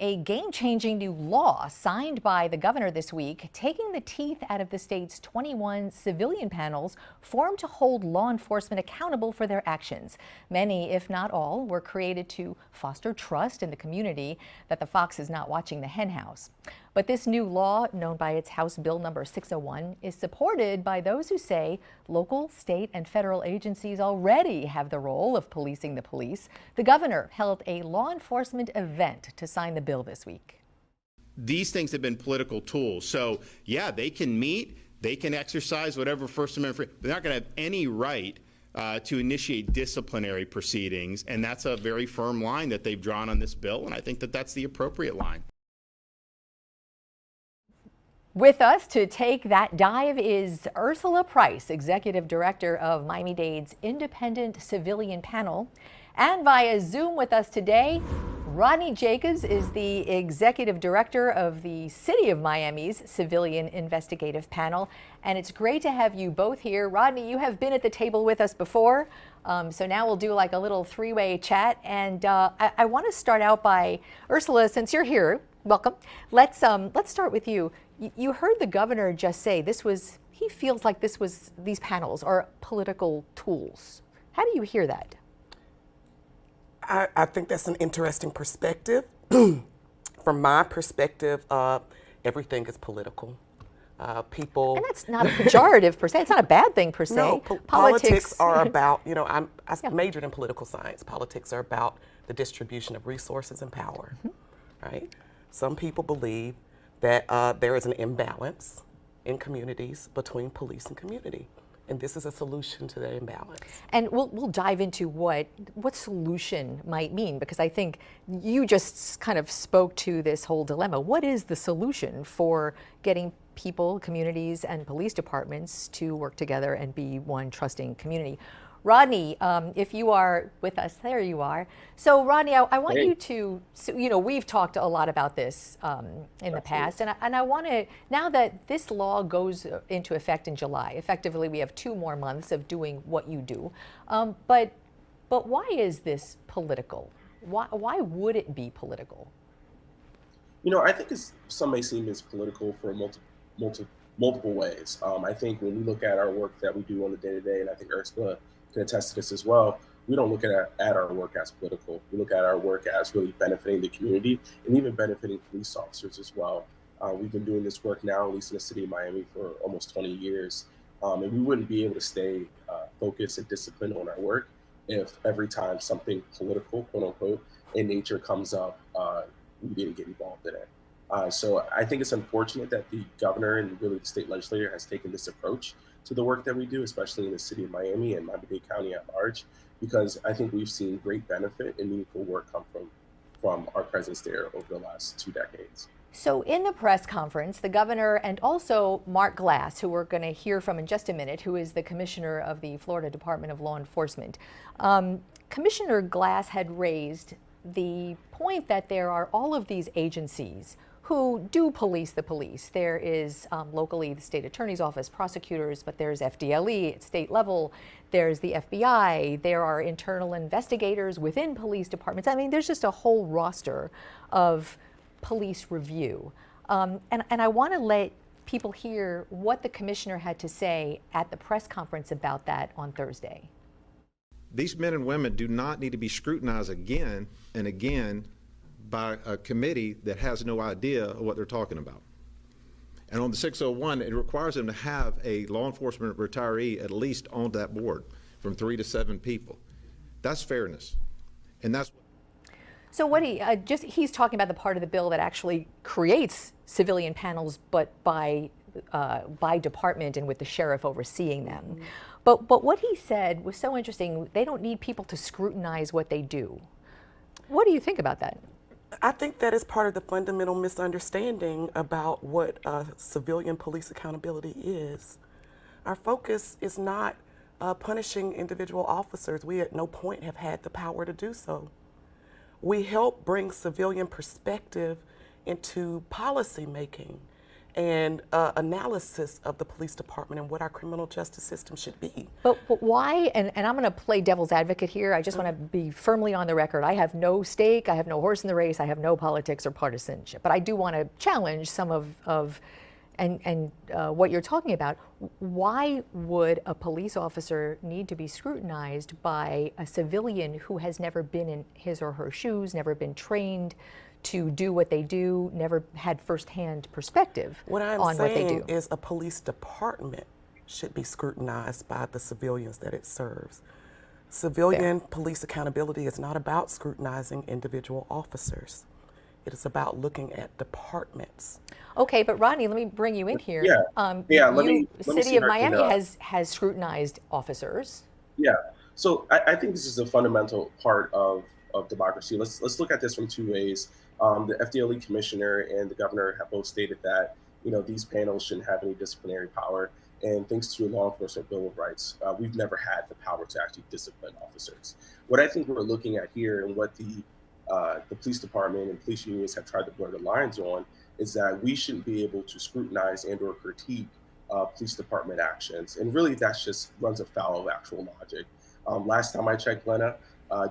A game-changing new law signed by the governor this week, taking the teeth out of the state's 21 civilian panels formed to hold law enforcement accountable for their actions. Many, if not all, were created to foster trust in the community that the fox is not watching the henhouse. But this new law, known by its House Bill number 601, is supported by those who say local, state, and federal agencies already have the role of policing the police. The governor held a law enforcement event to sign the bill this week. These things have been political tools. So, yeah, they can meet, they can exercise whatever First Amendment, they're not going to have any right to initiate disciplinary proceedings. And that's a very firm line that they've drawn on this bill. And I think that that's the appropriate line. With us to take that dive is Ursula Price, Executive Director of Miami-Dade's Independent Civilian Panel. And via Zoom with us today, Rodney Jacobs is the Executive Director of the City of Miami's Civilian Investigative Panel. And it's great to have you both here. Rodney, you have been at the table with us before, so now we'll do like a little three-way chat. And I want to start out by, Ursula, since you're here, welcome. Let's start with you. You heard the governor just say he feels like these panels are political tools. How do you hear that? I think that's an interesting perspective. From my perspective, everything is political. People. And that's not a pejorative per se. It's not a bad thing per se. No, politics are about, I majored in political science. Politics are about the distribution of resources and power, right? Some people believe that there is an imbalance in communities between police and community. And this is a solution to that imbalance. And we'll dive into what solution might mean, because I think you just kind of spoke to this whole dilemma. What is the solution for getting people, communities, and police departments to work together and be one trusting community? Rodney, if you are with us, there you are. So Rodney, I want you to, we've talked a lot about this in the past, and I want to, now that this law goes into effect in July, effectively we have 2 more months of doing what you do, but why is this political? Why would it be political? I think some may seem as political for multiple ways. I think when we look at our work that we do on the day-to-day, and I think Ursula can attest to this as well, we don't look at our work as political. We look at our work as really benefiting the community and even benefiting police officers as well. We've been doing this work now, at least in the city of Miami, for almost 20 years. And we wouldn't be able to stay focused and disciplined on our work if every time something political, quote unquote, in nature comes up, we didn't get involved in it. So I think it's unfortunate that the governor and really the state legislature has taken this approach to the work that we do, especially in the city of Miami and Miami-Dade County at large, because I think we've seen great benefit and meaningful work come from our presence there over the last 2 decades. So in the press conference, the governor and also Mark Glass, who we're going to hear from in just a minute, who is the commissioner of the Florida Department of Law Enforcement, Commissioner Glass had raised the point that there are all of these agencies who do police the police. There is locally the state attorney's office, prosecutors, but there's FDLE at state level, there's the FBI, there are internal investigators within police departments. I mean, there's just a whole roster of police review. And I want to let people hear what the commissioner had to say at the press conference about that on Thursday. These men and women do not need to be scrutinized again and again by a committee that has no idea of what they're talking about. And on the 601, it requires them to have a law enforcement retiree at least on that board, from 3 to 7 people. That's fairness. And that's so what he's talking about the part of the bill that actually creates civilian panels, but by department and with the sheriff overseeing them. Mm-hmm. But what he said was so interesting. They don't need people to scrutinize what they do. What do you think about that? I think that is part of the fundamental misunderstanding about what civilian police accountability is. Our focus is not punishing individual officers. We at no point have had the power to do so. We help bring civilian perspective into policy making and analysis of the police department and what our criminal justice system should be. But why, and I'm going to play devil's advocate here. I just want to be firmly on the record. I have no stake, I have no horse in the race, I have no politics or partisanship. But I do want to challenge some of what you're talking about. Why would a police officer need to be scrutinized by a civilian who has never been in his or her shoes, never been trained to do what they do, never had firsthand perspective on what they do? What I'm saying is a police department should be scrutinized by the civilians that it serves. Civilian police accountability is not about scrutinizing individual officers. It is about looking at departments. Okay, but Rodney, let me bring you in here. Let me City see of if I can, Miami has scrutinized officers. Yeah. So I think this is a fundamental part of democracy. Let's look at this from two ways. The FDLE commissioner and the governor have both stated that these panels shouldn't have any disciplinary power. And thanks to a law enforcement bill of rights, we've never had the power to actually discipline officers. What I think we're looking at here, and what the police department and police unions have tried to blur the lines on, is that we shouldn't be able to scrutinize and/or critique police department actions. And really, that just runs afoul of actual logic. Last time I checked, Glenna,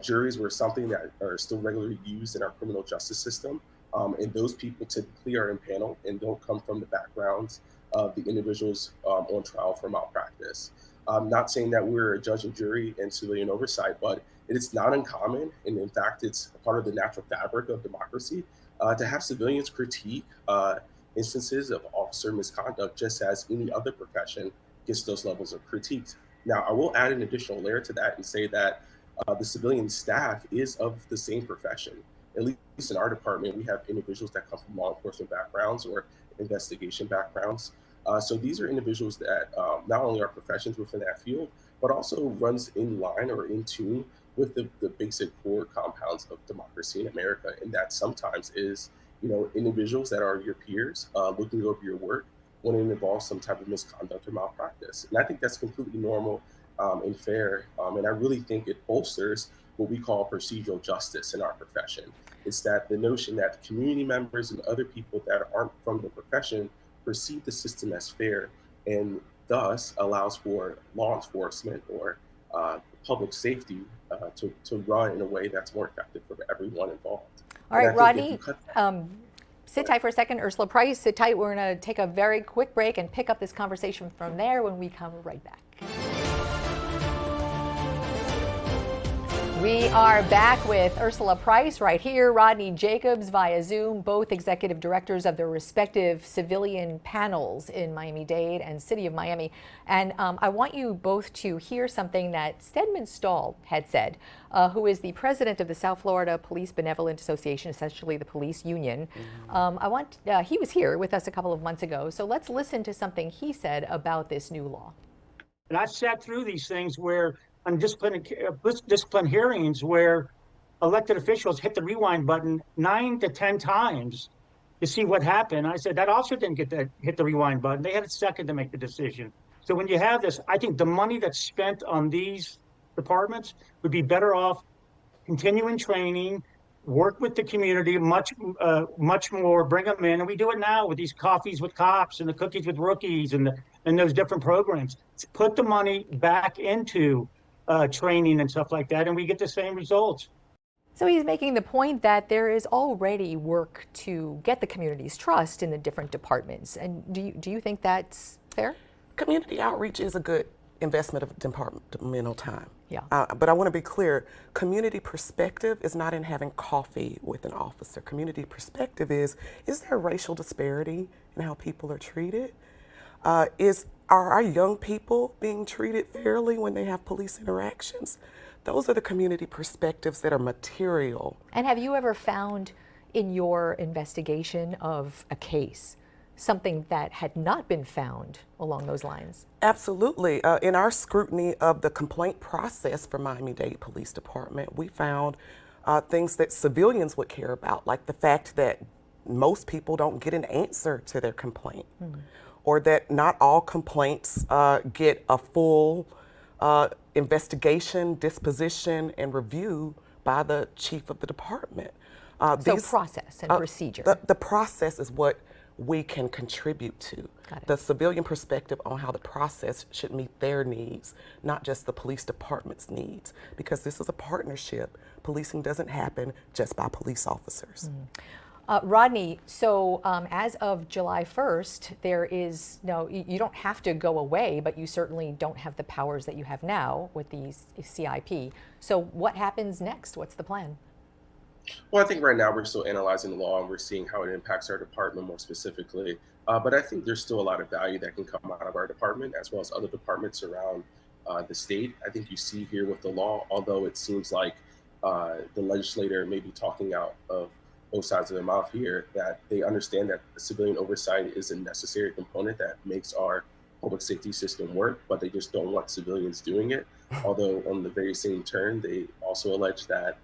juries were something that are still regularly used in our criminal justice system. And those people typically are impaneled and don't come from the backgrounds of the individuals on trial for malpractice. I'm not saying that we're a judge and jury and civilian oversight, but it is not uncommon, and in fact, it's a part of the natural fabric of democracy, to have civilians critique instances of officer misconduct, just as any other profession gets those levels of critiques. Now, I will add an additional layer to that and say that the civilian staff is of the same profession. At least in our department, we have individuals that come from law enforcement backgrounds or investigation backgrounds. So these are individuals that not only are professions within that field, but also runs in line or in tune with the basic core compounds of democracy in America. And that sometimes is, individuals that are your peers looking over your work when it involves some type of misconduct or malpractice. And I think that's completely normal and fair. And I really think it bolsters what we call procedural justice in our profession. It's that the notion that the community members and other people that aren't from the profession perceive the system as fair, and thus allows for law enforcement or public safety to run in a way that's more effective for everyone involved. All right, Rodney, sit tight for a second. Ursula Price, sit tight. We're going to take a very quick break and pick up this conversation from there when we come right back. We are back with Ursula Price right here, Rodney Jacobs via Zoom, both executive directors of their respective civilian panels in Miami-Dade and City of Miami. And I want you both to hear something that Stedman Stahl had said, who is the president of the South Florida Police Benevolent Association, essentially the police union. He was here with us a couple of months ago, so let's listen to something he said about this new law. And I've sat through these things where on discipline hearings where elected officials hit the rewind button 9 to 10 times to see what happened. I said that officer didn't hit the rewind button. They had a second to make the decision. So when you have this, I think the money that's spent on these departments would be better off continuing training, work with the community much more, bring them in. And we do it now with these coffees with cops and the cookies with rookies and those different programs. Put the money back into training and stuff like that, and we get the same results. So he's making the point that there is already work to get the community's trust in the different departments. And do you think that's fair? Community outreach is a good investment of departmental time. Yeah. But I want to be clear, community perspective is not in having coffee with an officer. Community perspective is there racial disparity in how people are treated? Are our young people being treated fairly when they have police interactions? Those are the community perspectives that are material. And have you ever found in your investigation of a case something that had not been found along those lines? Absolutely. In our scrutiny of the complaint process for Miami-Dade Police Department, we found things that civilians would care about, like the fact that most people don't get an answer to their complaint. Or that not all complaints get a full investigation, disposition, and review by the chief of the department. So process and procedure. The process is what we can contribute to. Got it. The civilian perspective on how the process should meet their needs, not just the police department's needs, because this is a partnership. Policing doesn't happen just by police officers. Rodney, so as of July 1st, there is no, you don't have to go away, but you certainly don't have the powers that you have now with the CIP. So what happens next? What's the plan? Well, I think right now we're still analyzing the law and we're seeing how it impacts our department more specifically. But I think there's still a lot of value that can come out of our department as well as other departments around the state. I think you see here with the law, although it seems like the legislator may be talking out of both sides of their mouth here, that they understand that civilian oversight is a necessary component that makes our public safety system work, but they just don't want civilians doing it. Although on the very same turn, they also allege that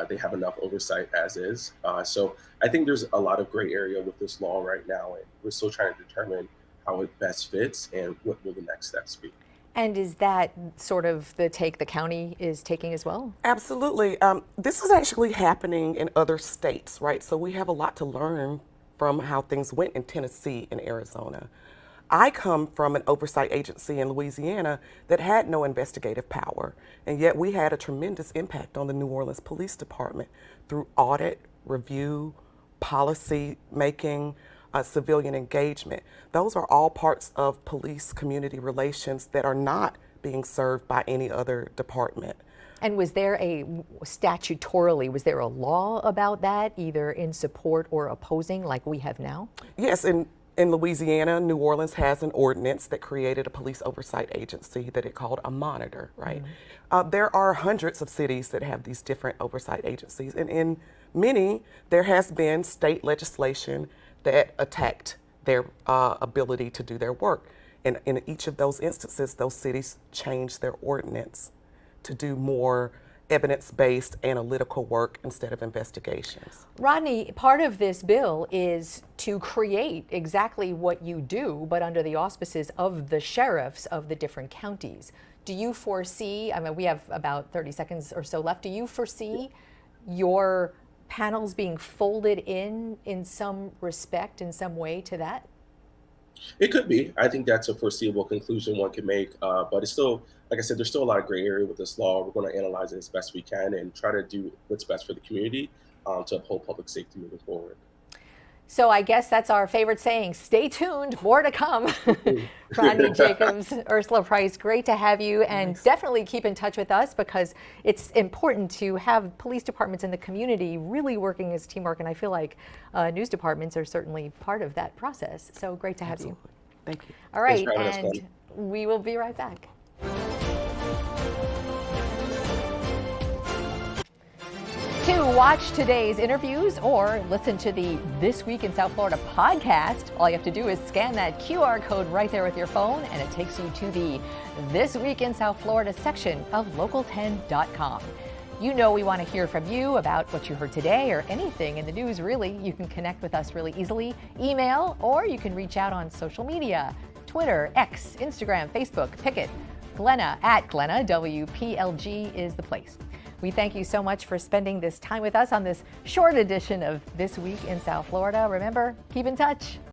they have enough oversight as is. So I think there's a lot of gray area with this law right now, and we're still trying to determine how it best fits and what will the next steps be. And is that sort of the take the county is taking as well? Absolutely. This is actually happening in other states, right? So we have a lot to learn from how things went in Tennessee and Arizona. I come from an oversight agency in Louisiana that had no investigative power, and yet we had a tremendous impact on the New Orleans Police Department through audit, review, policy making, civilian engagement. Those are all parts of police community relations that are not being served by any other department. And was there statutorily, was there a law about that, either in support or opposing like we have now? Yes, in Louisiana, New Orleans has an ordinance that created a police oversight agency that it called a monitor, right? There are hundreds of cities that have these different oversight agencies, and in many, there has been state legislation that attacked their ability to do their work. And in each of those instances, those cities changed their ordinance to do more evidence-based analytical work instead of investigations. Rodney, part of this bill is to create exactly what you do, but under the auspices of the sheriffs of the different counties. Do you foresee, I mean, we have about 30 seconds or so left, do you foresee your panels being folded in some respect, in some way to that? It could be. I think that's a foreseeable conclusion one can make, but it's still, like I said, there's still a lot of gray area with this law. We're going to analyze it as best we can and try to do what's best for the community to uphold public safety moving forward. So I guess that's our favorite saying, stay tuned, more to come. Rodney Jacobs, Ursula Price, great to have you, and definitely keep in touch with us because it's important to have police departments in the community really working as teamwork, and I feel like news departments are certainly part of that process. So great to have you. Thank you. All right, Thanks for having us, and we will be right back. To watch today's interviews or listen to the This Week in South Florida podcast, all you have to do is scan that QR code right there with your phone, and it takes you to the This Week in South Florida section of local10.com. You know we want to hear from you about what you heard today or anything in the news, really. You can connect with us really easily, email, or you can reach out on social media, Twitter, X, Instagram, Facebook, Picket. Glenna at Glenna, WPLG is the place. We thank you so much for spending this time with us on this short edition of This Week in South Florida. Remember, keep in touch.